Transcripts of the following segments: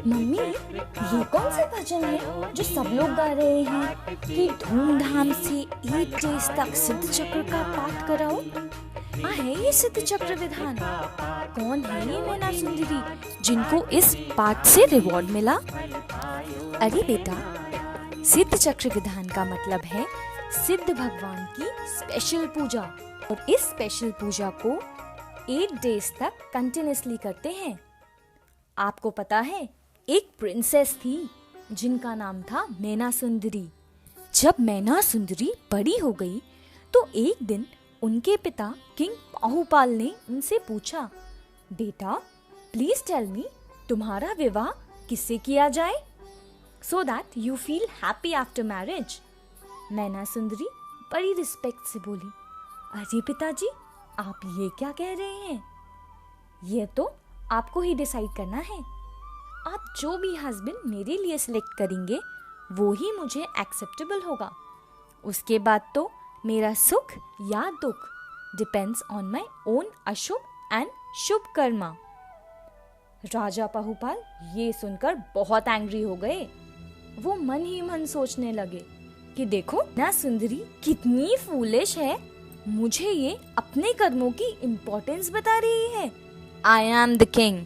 Mummy, ये कौन सा भजन है जो सब लोग गा रहे हैं कि धूमधाम से 8 डेज तक सिद्ध चक्र का पाठ कराओ? क्या है ये सिद्ध चक्र विधान? कौन है ये मैना सुंदरी जिनको इस पाठ से रिवॉर्ड मिला? अरे बेटा, सिद्ध चक्र विधान का मतलब है सिद्ध भगवान की स्पेशल पूजा, और इस स्पेशल पूजा को 8 डेज तक कंटिन्यूसली करते हैं। आपको पता है, एक प्रिंसेस थी जिनका नाम था मैना सुंदरी। जब मैना सुंदरी बड़ी हो गई तो एक दिन उनके पिता किंग बाहुपाल ने उनसे पूछा, बेटा प्लीज टेल मी, तुम्हारा विवाह किससे किया जाए so that you feel happy after marriage? मैना सुंदरी बड़ी रिस्पेक्ट से बोली, अरे पिताजी, आप ये क्या कह रहे हैं? ये तो आपको ही डिसाइड करना है। आप जो भी हस्बैंड मेरे लिए सिलेक्ट करेंगे वो ही मुझे एक्सेप्टेबल होगा। उसके बाद तो मेरा सुख या दुख डिपेंड्स ऑन माय ओन अशुभ एंड शुभ कर्मा। राजा बाहुपाल ये सुनकर बहुत एंग्री हो गए। वो मन ही मन सोचने लगे कि देखो ना सुंदरी कितनी फूलिश है, मुझे ये अपने कर्मों की इम्पोर्टेंस बता रही है। I am the king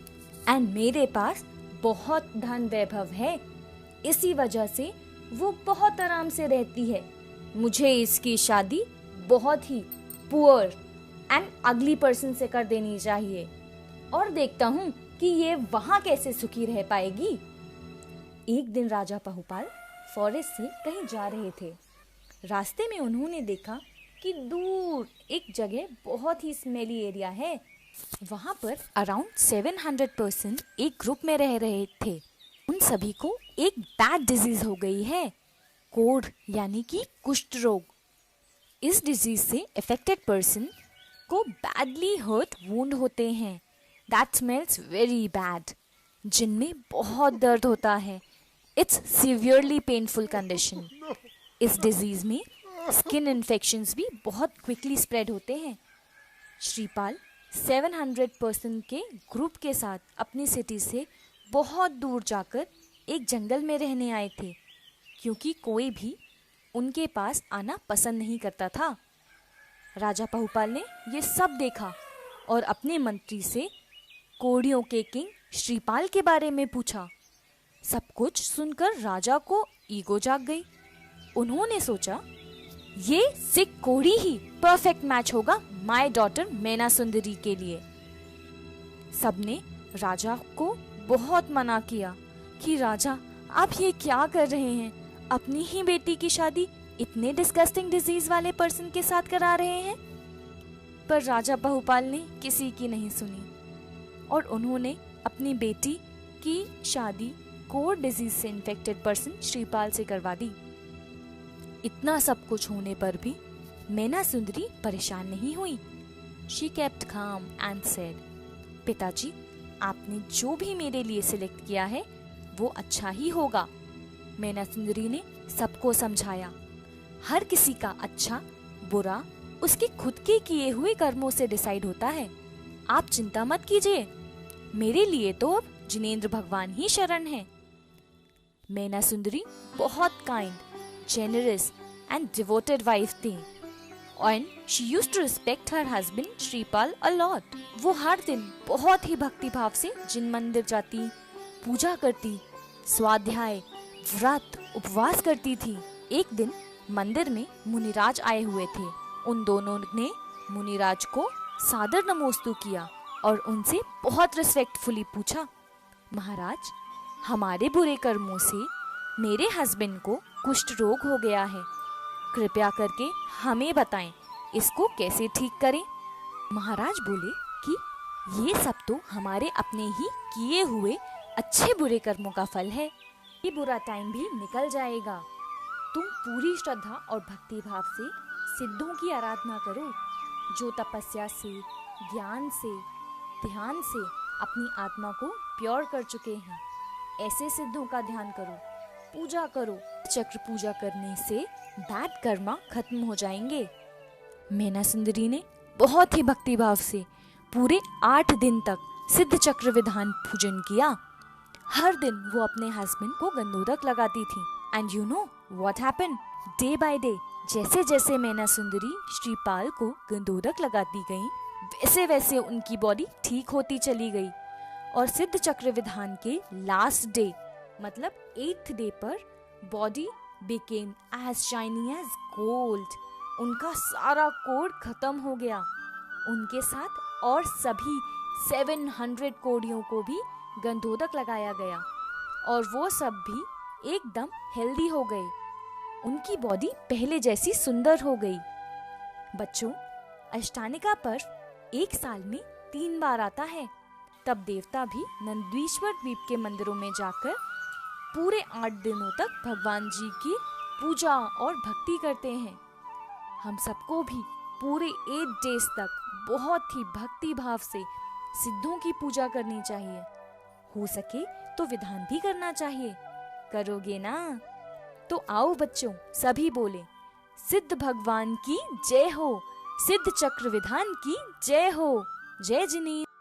and मेरे पास बहुत धन वैभव है, इसी वजह से वो बहुत आराम से रहती है। मुझे इसकी शादी बहुत ही पुअर एंड अगली पर्सन से कर देनी चाहिए, और देखता हूँ कि ये वहाँ कैसे सुखी रह पाएगी। एक दिन राजा बाहुपाल फॉरेस्ट से कहीं जा रहे थे। रास्ते में उन्होंने देखा कि दूर एक जगह बहुत ही स्मेली एरिया है। वहाँ पर अराउंड 700 पर्सन एक ग्रुप में रह रहे थे। उन सभी को एक बैड डिजीज हो गई है, कोढ़ यानी कि कुष्ठ रोग। इस डिजीज से अफेक्टेड पर्सन को बैडली हर्ट वुंड होते हैं, दैट स्मेल्स वेरी बैड, जिनमें बहुत दर्द होता है। It's severely painful condition. इस डिजीज में स्किन इन्फेक्शंस भी बहुत क्विकली स्प्रेड होते हैं। श्रीपाल 700 पर्सन के ग्रुप के साथ अपनी सिटी से बहुत दूर जाकर एक जंगल में रहने आए थे, क्योंकि कोई भी उनके पास आना पसंद नहीं करता था। राजा बाहुपाल ने ये सब देखा और अपने मंत्री से कोढ़ियों के किंग श्रीपाल के बारे में पूछा। सब कुछ सुनकर राजा को ईगो जाग गई। उन्होंने सोचा, ये सिख कोढ़ी ही परफेक्ट मैच होगा माय डॉटर मैना सुंदरी के लिए। सबने राजा को बहुत मना किया कि राजा, आप ये क्या कर रहे हैं? अपनी ही बेटी की शादी इतने डिस्गस्टिंग डिजीज वाले पर्सन के साथ करा रहे हैं। पर राजा बाहुपाल ने किसी की नहीं सुनी और उन्होंने अपनी बेटी की शादी कोढ़ डिजीज से इन्फेक्टेड पर्सन श्रीपाल से करवा दी। इतना सब कुछ होने पर भी मैना सुंदरी परेशान नहीं हुई। She kept calm and said, पिताजी, आपने जो भी मेरे लिए सिलेक्ट किया है वो अच्छा ही होगा। मैना सुंदरी ने सबको समझाया, हर किसी का अच्छा बुरा उसके खुद के किए हुए कर्मों से डिसाइड होता है। आप चिंता मत कीजिए, मेरे लिए तो अब जिनेंद्र भगवान ही शरण है। मैना सुंदरी बहुत kind, generous and devoted wife थी, and she used to respect her husband Shripal a lot। वो हर दिन बहुत ही भक्ति भाव से जिन मंदिर जाती, पूजा करती, स्वाध्याय, व्रत, उपवास करती थी। एक दिन मंदिर में मुनिराज आए हुए थे। उन दोनों ने मुनिराज को सादर नमोस्तु किया और उनसे बहुत रिस्पेक्टफुली पूछा, महाराज, हमारे बुरे कर्मों से मेरे हस्बैंड को कुष्ठ रोग हो गया है, कृपया करके हमें बताएं इसको कैसे ठीक करें। महाराज बोले कि ये सब तो हमारे अपने ही किए हुए अच्छे बुरे कर्मों का फल है, ये बुरा टाइम भी निकल जाएगा। तुम पूरी श्रद्धा और भक्ति भाव से सिद्धों की आराधना करो, जो तपस्या से, ज्ञान से, ध्यान से अपनी आत्मा को प्योर कर चुके हैं। ऐसे सिद्धों का ध्यान करो, पूजा करो। चक्र पूजा करने से बैड कर्मा खत्म हो जाएंगे। मैना सुंदरी ने बहुत ही भक्ति भाव से पूरे 8 दिन तक सिद्ध चक्र विधान पूजन किया। हर दिन वो अपने हस्बैंड को गंधोदक लगाती थी। And you know what happened? Day by day जैसे जैसे मैना सुंदरी श्रीपाल को गंधोदक लगाती गई, वैसे वैसे उनकी बॉडी ठीक होती चली गई। और सिद्ध चक्र विधान के लास्ट डे मतलब 8th डे पर body became as shiny as gold. उनका सारा कोड खत्म हो गया। उनके साथ और सभी 700 कोड़ियों को भी गंधोदक लगाया गया और वो सब भी एकदम हेल्दी हो गए। उनकी बॉडी पहले जैसी सुंदर हो गई। बच्चों, अष्टानिका पर्व 1 साल में 3 बार आता है। तब देवता भी नंदीश्वर द्वीप के मंदिरों में जाकर पूरे 8 दिनों तक भगवान जी की पूजा और भक्ति करते हैं। हम सबको भी पूरे 8 डेज तक बहुत ही भक्ति भाव से सिद्धों की पूजा करनी चाहिए। हो सके तो विधान भी करना चाहिए। करोगे ना? तो आओ बच्चों, सभी बोले सिद्ध भगवान की जय हो, सिद्ध चक्र विधान की जय हो। जय जिनेन्द्र।